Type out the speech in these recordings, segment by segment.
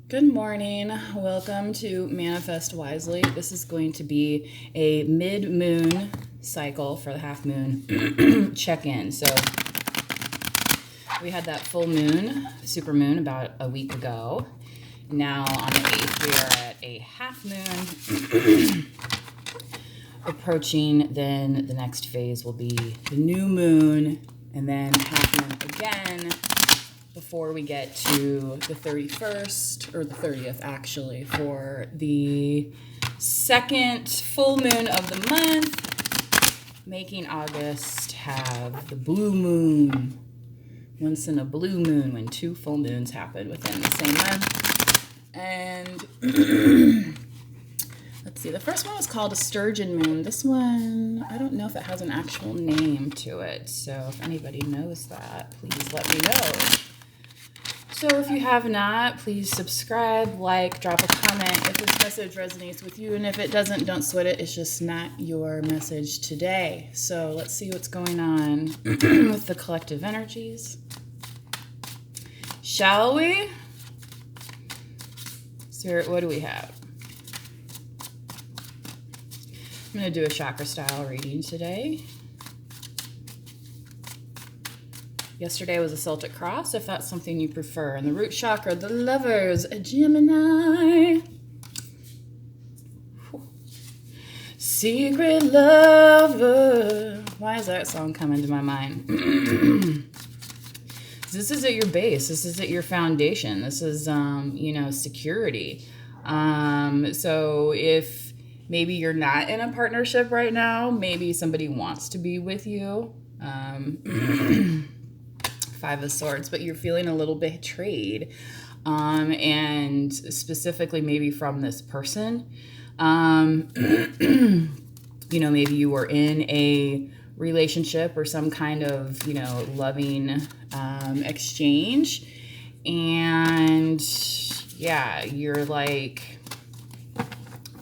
Good morning. Welcome to Manifest Wisely. This is going to be a mid-moon cycle for the half moon check-in. So we had that full moon, super moon, about a week ago. Now on the 8th, we are at a half moon. Approaching, then the next phase will be the new moon, and then half moon again, before we get to the 31st, or the 30th actually, for the second full moon of the month, making August have the blue moon. Once in a blue moon, when two full moons happen within the same month. And let's see, the first one was called a sturgeon moon. This one, I don't know if it has an actual name to it, so if anybody knows that, please let me know. So if you have not, please subscribe, like, drop a comment if this message resonates with you. And if it doesn't, don't sweat it. It's just not your message today. So let's see what's going on with the collective energies. Shall we? Spirit, what do we have? I'm going to do a chakra style reading today. Yesterday was a Celtic cross, if that's something you prefer. And the root chakra, the Lovers, a Gemini. Secret lover. Why is that song coming to my mind? This is at your base. This is at your foundation. This is, security. So if maybe you're not in a partnership right now, maybe somebody wants to be with you. Five of Swords, but you're feeling a little betrayed, and specifically maybe from this person. Maybe you were in a relationship or some kind of, loving exchange, and yeah, you're like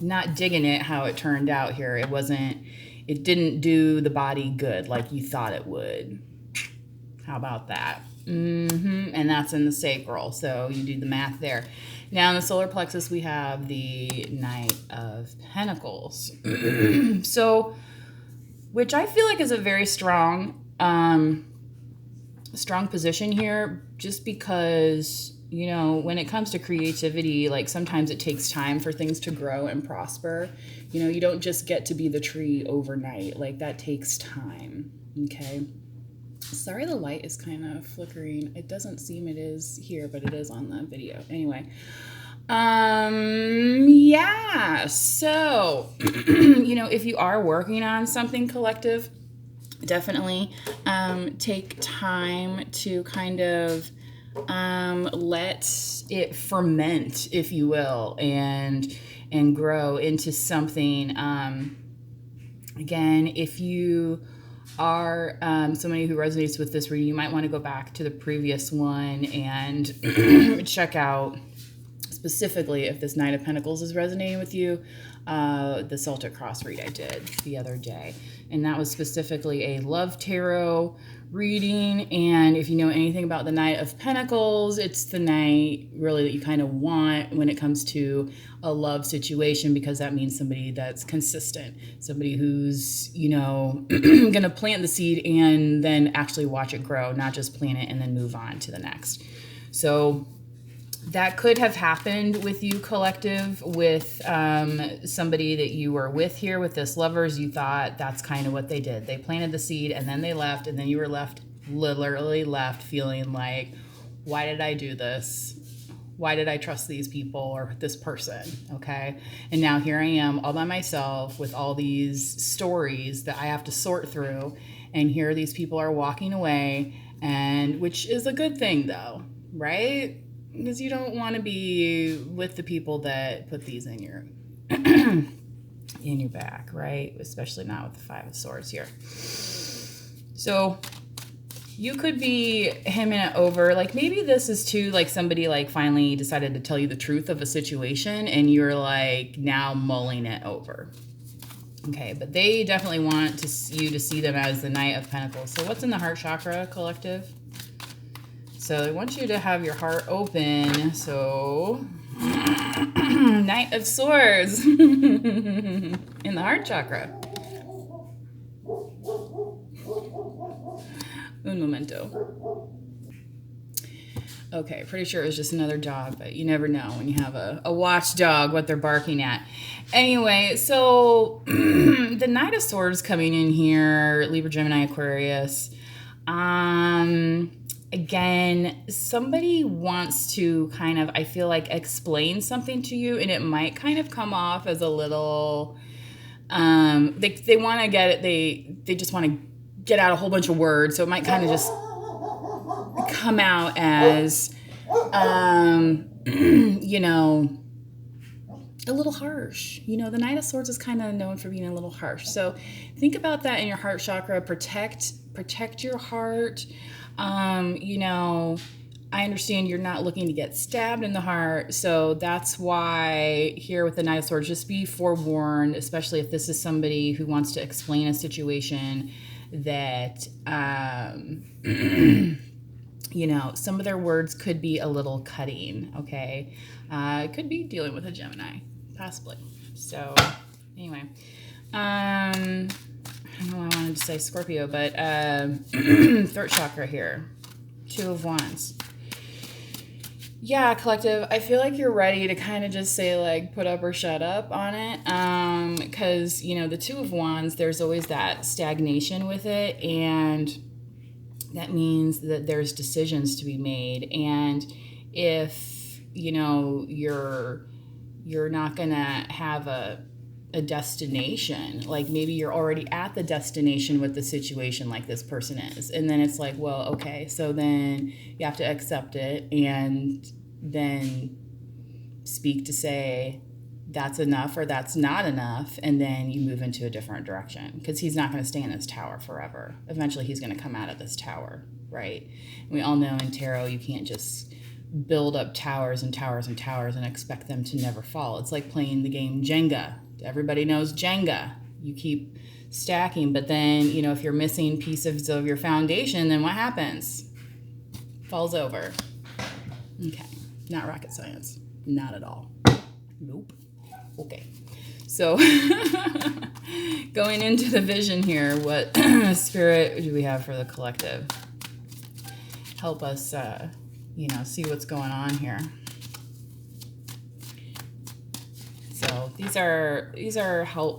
not digging it how it turned out here. It didn't do the body good like you thought it would. How about that? And that's in the sacral, so you do the math there. Now in the solar plexus, we have the Knight of Pentacles. So, which I feel like is a very strong position here, just because, when it comes to creativity, like sometimes it takes time for things to grow and prosper. You don't just get to be the tree overnight. Like that takes time, okay? Sorry, the light is kind of flickering. It doesn't seem it is here, but it is on the video. Anyway, so, if you are working on something collective, definitely take time to kind of let it ferment, if you will, and grow into something. Again, if you are somebody who resonates with this reading, you might want to go back to the previous one and check out specifically if this Knight of Pentacles is resonating with you, the Celtic cross read I did the other day. And that was specifically a love tarot reading. And if you know anything about the Knight of Pentacles, it's the knight really that you kind of want when it comes to a love situation, because that means somebody that's consistent, somebody who's, going to plant the seed and then actually watch it grow, not just plant it and then move on to the next. So that could have happened with you, collective, with somebody that you were with here with this Lovers. You thought that's kind of what they did. They planted the seed and then they left, and then you were literally left feeling like, why did I do this? Why did I trust these people or this person? Okay. And now here I am all by myself with all these stories that I have to sort through. And here these people are walking away, and which is a good thing though, right? Because you don't want to be with the people that put these in your in your back, right? Especially not with the Five of Swords here. So you could be hemming it over. Like maybe this is too, like somebody like finally decided to tell you the truth of a situation, and you're like now mulling it over. Okay, but they definitely want you to see them as the Knight of Pentacles. So what's in the heart chakra, collective? So they want you to have your heart open. So Knight of Swords in the heart chakra. Un momento. Okay, pretty sure it was just another dog, but you never know when you have a watchdog what they're barking at. Anyway, so the Knight of Swords coming in here, Libra, Gemini, Aquarius. Again, somebody wants to kind of, I feel like, explain something to you, and it might kind of come off as a little, they want to get it, they just want to get out a whole bunch of words, so it might kind of just come out as, you know, a little harsh. You know, the Knight of Swords is kind of known for being a little harsh. So think about that in your heart chakra. Protect your heart. You know, I understand you're not looking to get stabbed in the heart. So that's why here with the Knight of Swords, just be forewarned, especially if this is somebody who wants to explain a situation that, you know, some of their words could be a little cutting, okay? It could be dealing with a Gemini, possibly. So, anyway. I don't know why I wanted to say Scorpio, but throat chakra here. 2 of Wands. Yeah, collective, I feel like you're ready to kind of just say, like, put up or shut up on it. Because, you know, the 2 of Wands, there's always that stagnation with it, and that means that there's decisions to be made. And if, you know, you're not gonna have a destination, like maybe you're already at the destination with the situation like this person is, and then it's like, well, okay, so then you have to accept it and then speak to say that's enough or that's not enough, and then you move into a different direction, because he's not going to stay in this tower forever. Eventually he's going to come out of this tower, right? And we all know in tarot you can't just build up towers and towers and towers and expect them to never fall. It's like playing the game Jenga. Everybody knows Jenga. You keep stacking, but then, you know, if you're missing pieces of your foundation, then what happens? Falls over. Okay, not rocket science. Not at all. Nope. Okay, so going into the vision here, what spirit do we have for the collective? Help us, you know, see what's going on here. So these are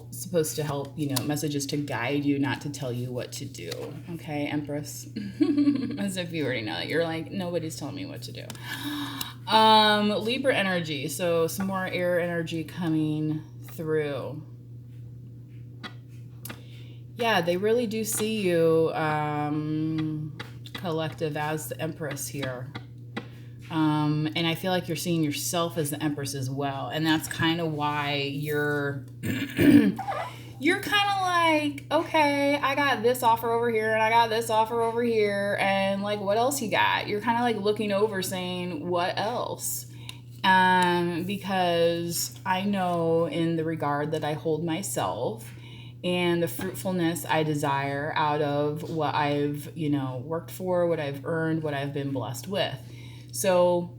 supposed to help, you know, messages to guide you, not to tell you what to do. Okay, Empress. As if you already know that. You're like, nobody's telling me what to do. Libra energy. So some more air energy coming through. Yeah, they really do see you, collective, as the Empress here. And I feel like you're seeing yourself as the Empress as well. And that's kind of why you're you're kind of like, okay, I got this offer over here and I got this offer over here, and like, what else you got? You're kind of like looking over saying, what else? Because I know in the regard that I hold myself and the fruitfulness I desire out of what I've, you know, worked for, what I've earned, what I've been blessed with. So,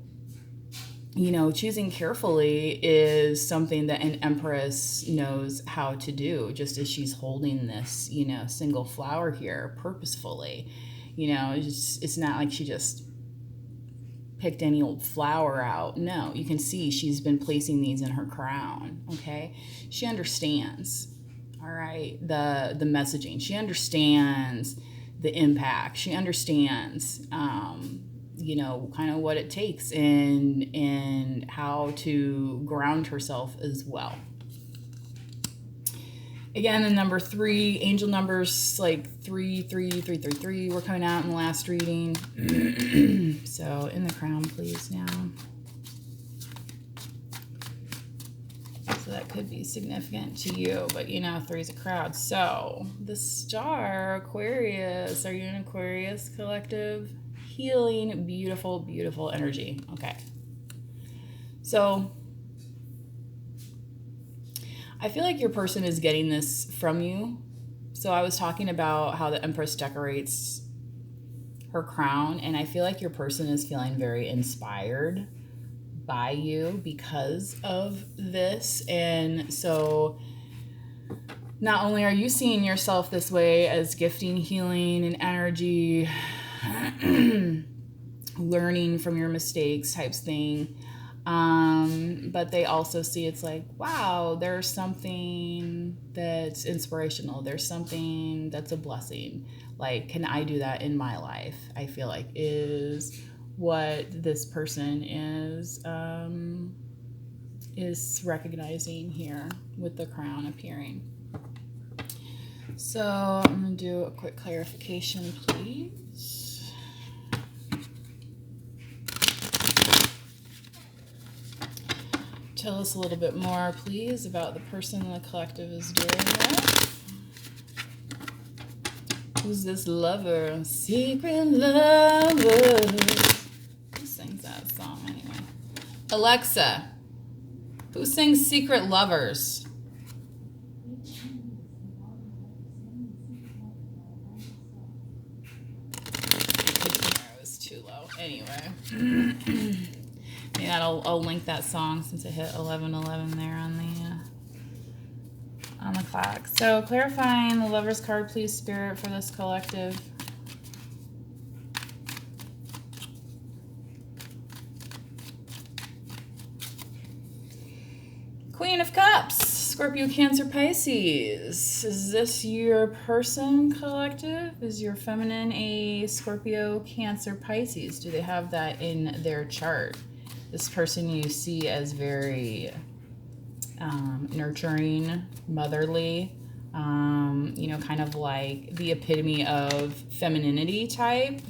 you know, choosing carefully is something that an Empress knows how to do, just as she's holding this, you know, single flower here purposefully. You know, it's not like she just picked any old flower out. No, you can see she's been placing these in her crown, okay? She understands, all right, the messaging. She understands the impact. She understands, you know, kind of what it takes and how to ground herself as well. Again, the number 3, angel numbers like 3, 3, 3, 3, 3 were coming out in the last reading. So in the crown, please, now. So that could be significant to you, but you know, 3 is a crowd. So the star, Aquarius, are you an Aquarius collective? Healing, beautiful, beautiful energy. Okay. So I feel like your person is getting this from you. So I was talking about how the Empress decorates her crown, and I feel like your person is feeling very inspired by you because of this. And so not only are you seeing yourself this way as gifting healing and energy, learning from your mistakes types thing, but they also see it's like, wow, there's something that's inspirational, there's something that's a blessing, like, can I do that in my life? I feel like is what this person is recognizing here with the crown appearing. So I'm going to do a quick clarification, please. Tell us a little bit more, please, about the person the collective is doing that. Who's this lover? Secret lover. Who sings that song anyway? Alexa, who sings Secret Lovers? It was too low. Anyway. Yeah, I'll link that song since it hit 11:11 there on the clock. So clarifying the Lover's card, please, Spirit, for this collective. Queen of Cups, Scorpio, Cancer, Pisces. Is this your person, collective? Is your feminine a Scorpio, Cancer, Pisces? Do they have that in their chart? This person you see as very nurturing, motherly, kind of like the epitome of femininity type.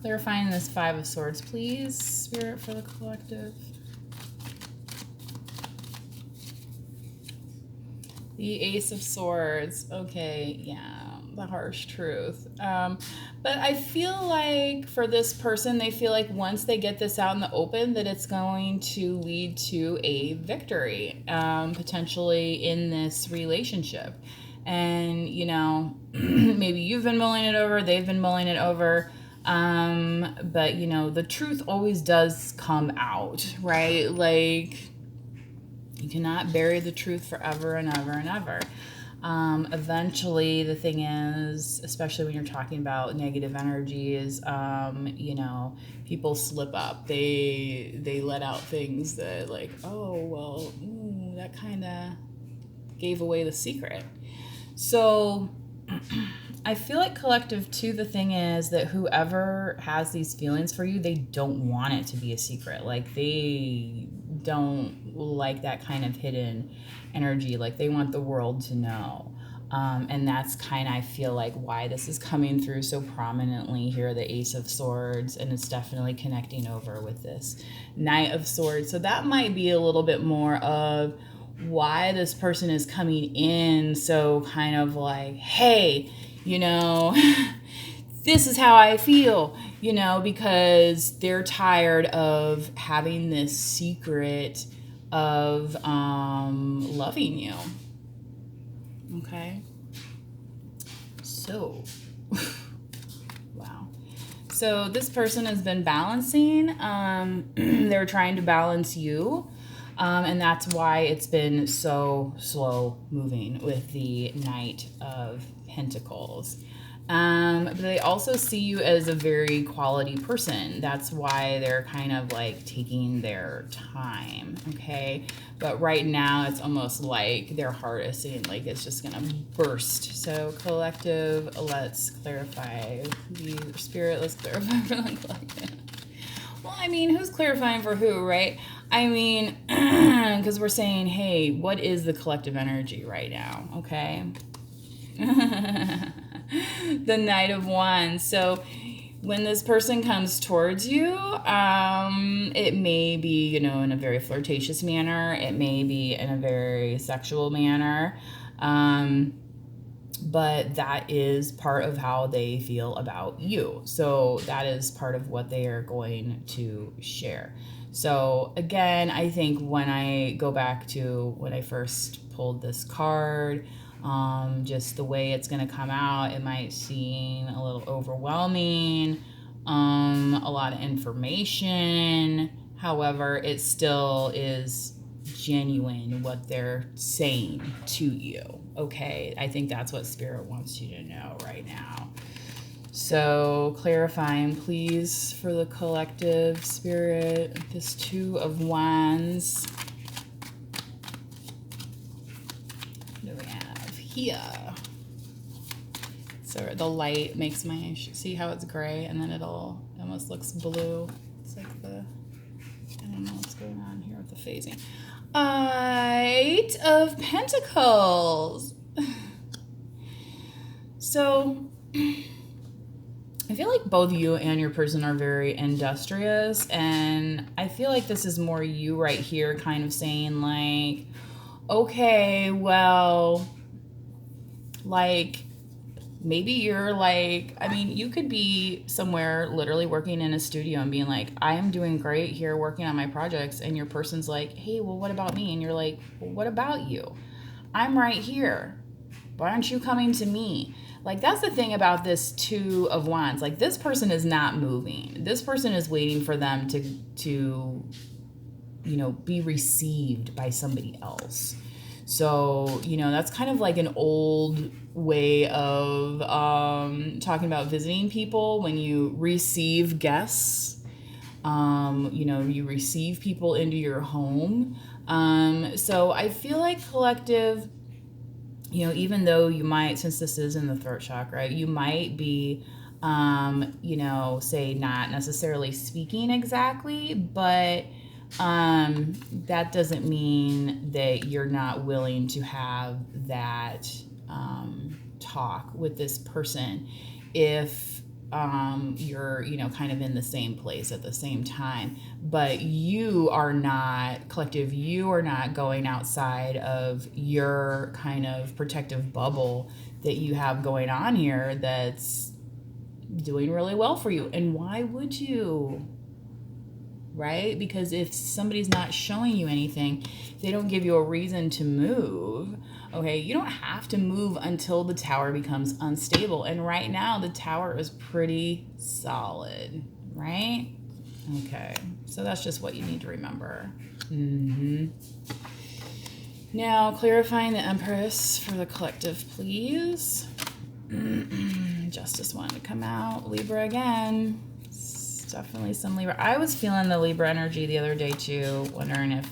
Clarifying this Five of Swords, please, Spirit, for the collective. The Ace of Swords. Okay, yeah, the harsh truth. But I feel like for this person, they feel like once they get this out in the open, that it's going to lead to a victory, potentially in this relationship. And, maybe you've been mulling it over, they've been mulling it over. But, the truth always does come out, right? Like, you cannot bury the truth forever and ever and ever. Eventually, the thing is, especially when you're talking about negative energies, people slip up. They let out things that, like, oh, well, that kind of gave away the secret. So I feel like collective too, the thing is that whoever has these feelings for you, they don't want it to be a secret. Like, they don't like that kind of hidden energy. Like, they want the world to know. And that's kind of, I feel like, why this is coming through so prominently here, the Ace of Swords, and it's definitely connecting over with this Knight of Swords. So that might be a little bit more of why this person is coming in so kind of like, hey, this is how I feel, because they're tired of having this secret of loving you. Okay. So, wow. So this person has been balancing. They're trying to balance you. And that's why it's been so slow moving with the Knight of Pentacles. But they also see you as a very quality person. That's why they're kind of like taking their time, okay? But right now, it's almost like their heart is saying like it's just gonna burst. So collective, let's clarify. The Spirit, let's clarify for the collective. Well, I mean, who's clarifying for who, right? I mean, because we're saying, hey, what is the collective energy right now, okay? The Knight of Wands. So when this person comes towards you, it may be, in a very flirtatious manner. It may be in a very sexual manner. But that is part of how they feel about you. So that is part of what they are going to share. So again, I think when I go back to when I first pulled this card, Just the way it's going to come out, it might seem a little overwhelming, a lot of information. However, it still is genuine what they're saying to you. Okay, I think that's what Spirit wants you to know right now. So clarifying, please, for the collective, Spirit, this Two of Wands. What do we have here? So the light makes my, see how it's gray and then it almost looks blue. It's like I don't know what's going on here with the phasing. Eight of Pentacles. So I feel like both you and your person are very industrious, and I feel like this is more you right here kind of saying like, okay, well, like, maybe you're like, I mean, you could be somewhere literally working in a studio and being like, I am doing great here working on my projects. And your person's like, hey, well, what about me? And you're like, well, what about you? I'm right here. Why aren't you coming to me? Like, that's the thing about this Two of Wands. Like, this person is not moving. This person is waiting for them to you know, be received by somebody else. So, you know, that's kind of like an old way of talking about visiting people. When you receive guests, you know, you receive people into your home. So I feel like collective, you know, even though you might, since this is in the throat chakra, you might be, you know, say not necessarily speaking exactly, but that doesn't mean that you're not willing to have that talk with this person if you're, you know, kind of in the same place at the same time. But you are not, collective, you are not going outside of your kind of protective bubble that you have going on here that's doing really well for you. And why would you? Right? Because if somebody's not showing you anything, they don't give you a reason to move. Okay, you don't have to move until the tower becomes unstable. And right now, the tower is pretty solid, right? Okay, so that's just what you need to remember. Now, clarifying the Empress for the collective, please. Justice wanted to come out. Libra again. Definitely some Libra. I was feeling the Libra energy the other day too, wondering if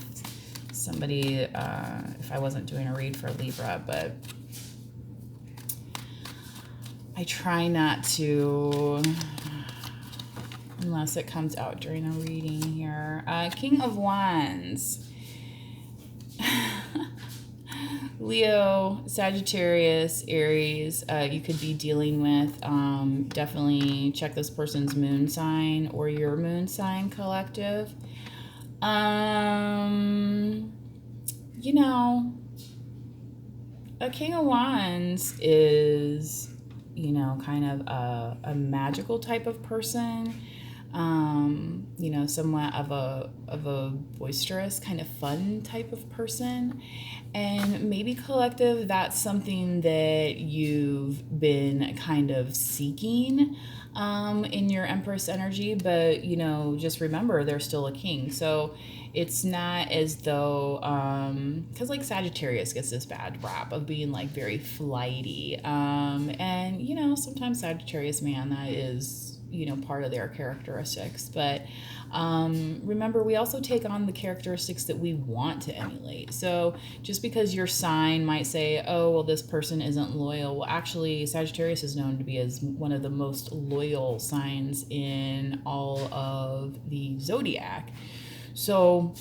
somebody, if I wasn't doing a read for Libra, but I try not to, unless it comes out during a reading here. King of Wands. Leo, Sagittarius, Aries, you could be dealing with. Definitely check this person's moon sign or your moon sign, collective. You know, a King of Wands is, you know, kind of a magical type of person. You know, somewhat of a boisterous, kind of fun type of person. And maybe collective, that's something that you've been kind of seeking in your Empress energy. But, you know, just remember, they're still a king. So it's not as though, because like Sagittarius gets this bad rap of being like very flighty. And, you know, sometimes Sagittarius, man, that is, you know, part of their characteristics. But remember, we also take on the characteristics that we want to emulate. So just because your sign might say, oh, well, this person isn't loyal. Well, actually, Sagittarius is known to be as one of the most loyal signs in all of the zodiac. So,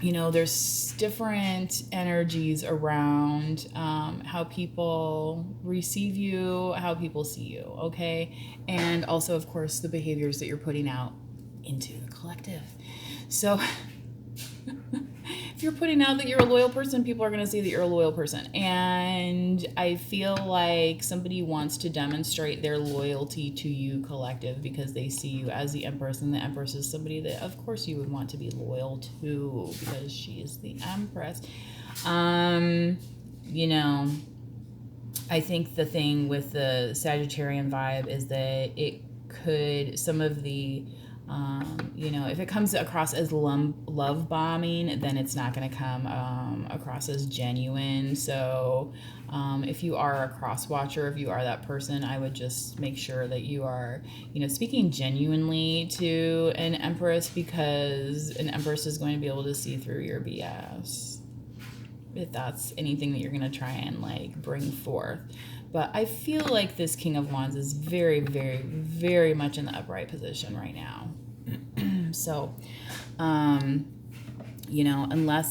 you know, there's different energies around how people receive you, how people see you, okay? And also, of course, the behaviors that you're putting out into the collective. So if you're putting out that you're a loyal person, people are going to see that you're a loyal person. And I feel like somebody wants to demonstrate their loyalty to you, collective, because they see you as the Empress, and the Empress is somebody that, of course, you would want to be loyal to because she is the Empress. You know, I think the thing with the Sagittarian vibe is that it could, some of the, if it comes across as love bombing, then it's not going to come across as genuine. So if you are a cross watcher, if you are that person, I would just make sure that you are, speaking genuinely to an Empress, because an Empress is going to be able to see through your BS if that's anything that you're going to try and like bring forth. But I feel like this King of Wands is very, very, very much in the upright position right now. So, unless,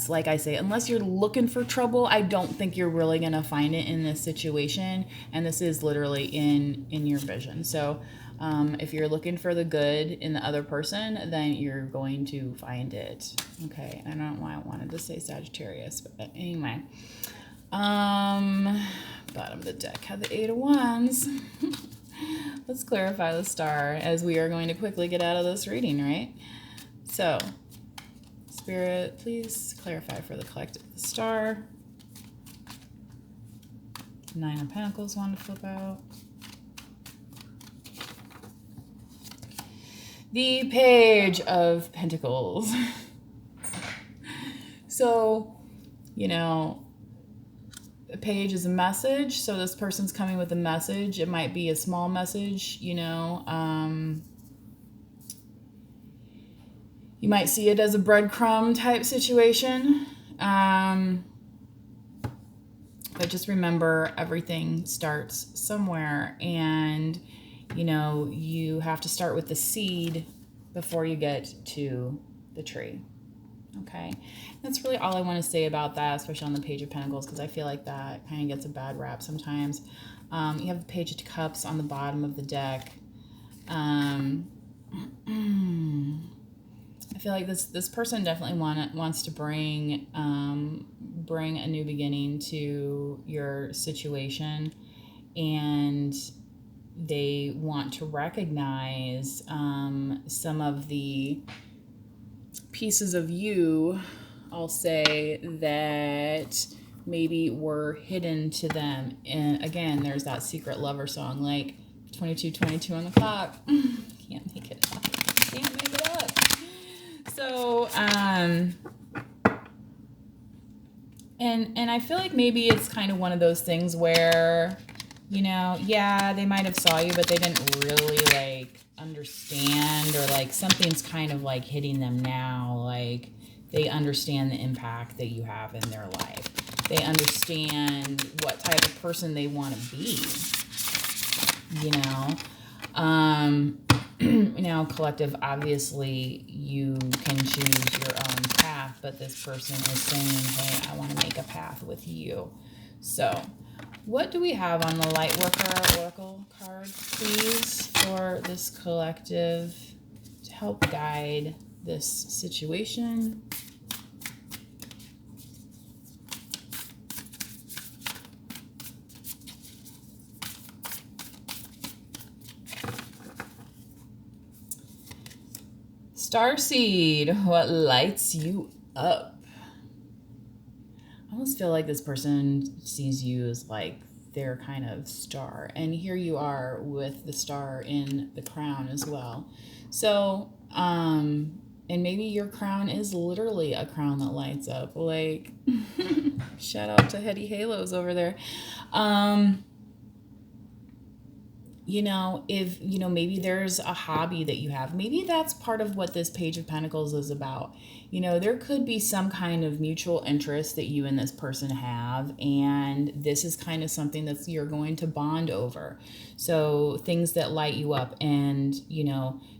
like I say, unless you're looking for trouble, I don't think you're really going to find it in this situation. And this is literally in your vision. So, if you're looking for the good in the other person, then you're going to find it. Okay. I don't know why I wanted to say Sagittarius, but anyway. Bottom of the deck had the 8 of Wands. Let's clarify the star, as we are going to quickly get out of this reading, right? So, Spirit, please clarify for the collective the star. 9 of Pentacles wanted to flip out. The Page of Pentacles. So, a page is a message. So this person's coming with a message. It might be a small message, you might see it as a breadcrumb type situation. But just remember, everything starts somewhere, and you have to start with the seed before you get to the tree. Okay, that's really all I want to say about that, especially on the Page of Pentacles, because I feel like that kind of gets a bad rap sometimes. You have the Page of Cups on the bottom of the deck. I feel like this person definitely wants to bring a new beginning to your situation, and they want to recognize some of the pieces of you, I'll say, that maybe were hidden to them. And again, there's that secret lover song, like 22 on the clock. Can't make it up. Can't make it up. So, and I feel like maybe it's kind of one of those things where, they might have saw you, but they didn't really like understand, or like something's kind of like hitting them now. Like they understand the impact that you have in their life. They understand what type of person they want to be. Now, collective, obviously you can choose your own path, but this person is saying, hey, I want to make a path with you. So what do we have on the Lightworker Oracle card, please, for this collective to help guide this situation? Starseed, what lights you up? I almost feel like this person sees you as like their kind of star. And here you are with the star in the crown as well. So, and maybe your crown is literally a crown that lights up. Like, shout out to Heady Halos over there. If, maybe there's a hobby that you have, maybe that's part of what this Page of Pentacles is about. There could be some kind of mutual interest that you and this person have, and this is kind of something that you're going to bond over. So things that light you up, and,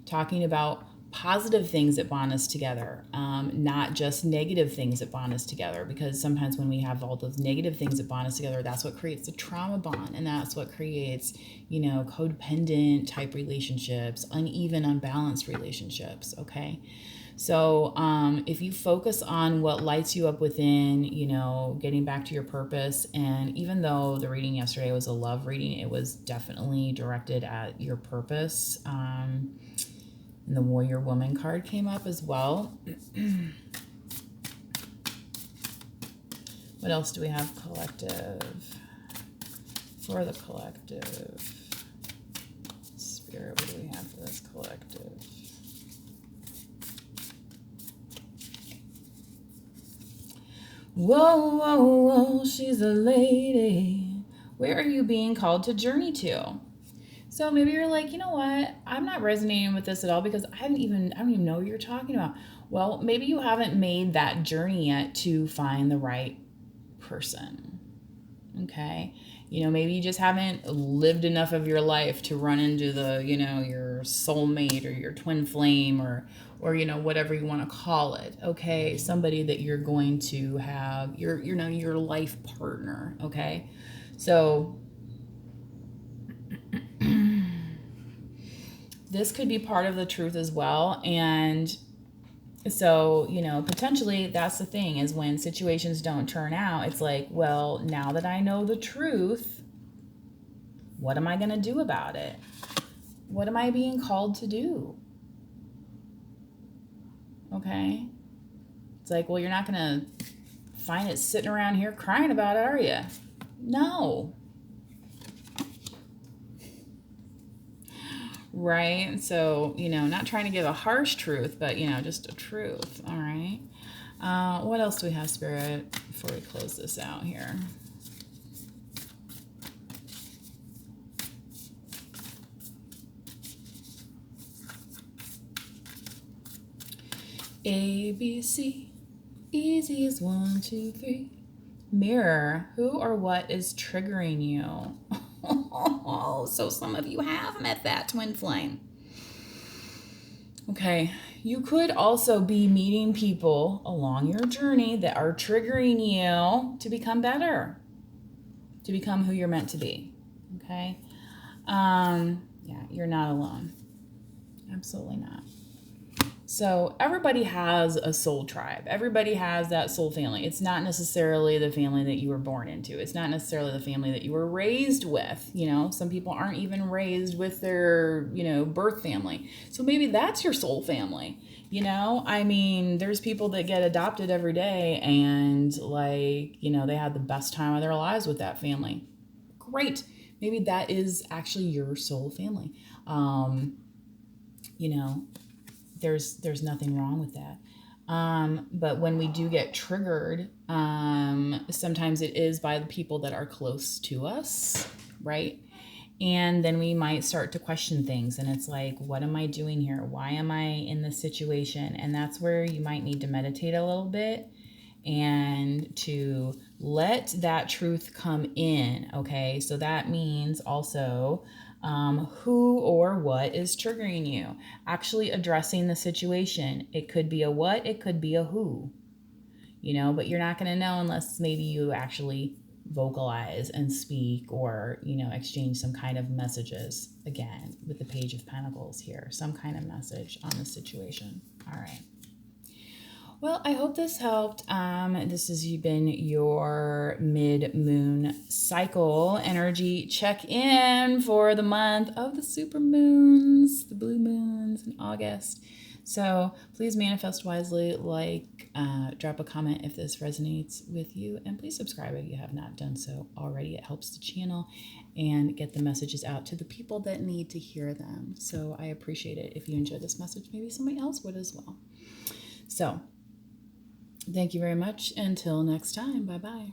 talking about positive things that bond us together, not just negative things that bond us together, because sometimes when we have all those negative things that bond us together, that's what creates the trauma bond, and that's what creates, codependent type relationships, uneven, unbalanced relationships. Okay, so if you focus on what lights you up within, getting back to your purpose, and even though the reading yesterday was a love reading, it was definitely directed at your purpose. And the Warrior Woman card came up as well. What else do we have, collective? for the collective. Spirit, what do we have for this collective? Whoa, whoa, whoa, she's a lady. Where are you being called to journey to? So maybe you're like, you know what? I'm not resonating with this at all because I don't even know what you're talking about. Well, maybe you haven't made that journey yet to find the right person. Okay? Maybe you just haven't lived enough of your life to run into the, your soulmate or your twin flame or whatever you want to call it. Okay? Somebody that you're going to have your life partner. Okay? So this could be part of the truth as well. And so, potentially that's the thing is when situations don't turn out, it's like, well, now that I know the truth, what am I going to do about it? What am I being called to do? Okay. It's like, well, you're not going to find it sitting around here crying about it, are you? No. Right? So, not trying to give a harsh truth, but, just a truth. All right. What else do we have, Spirit, before we close this out here? A, B, C, easy as 1, 2, 3. Mirror, who or what is triggering you? So some of you have met that twin flame. Okay, you could also be meeting people along your journey that are triggering you to become better, to become who you're meant to be. Okay, yeah, you're not alone. Absolutely not. So everybody has a soul tribe. Everybody has that soul family. It's not necessarily the family that you were born into. It's not necessarily the family that you were raised with. Some people aren't even raised with their, birth family. So maybe that's your soul family. There's people that get adopted every day and they have the best time of their lives with that family. Great. Maybe that is actually your soul family. There's nothing wrong with that. But when we do get triggered, sometimes it is by the people that are close to us, right? And then we might start to question things. And it's like, what am I doing here? Why am I in this situation? And that's where you might need to meditate a little bit and to let that truth come in, okay? So that means also who or what is triggering you. Actually addressing the situation. It could be a what, it could be a who, but you're not going to know unless maybe you actually vocalize and speak or, exchange some kind of messages, again, with the Page of Pentacles here, some kind of message on the situation. All right. Well, I hope this helped. This has been your mid-moon cycle energy check-in for the month of the super moons, the blue moons in August. So please manifest wisely, drop a comment if this resonates with you, and please subscribe if you have not done so already. It helps the channel and get the messages out to the people that need to hear them. So I appreciate it. If you enjoyed this message, maybe somebody else would as well. So thank you very much. Until next time. Bye-bye.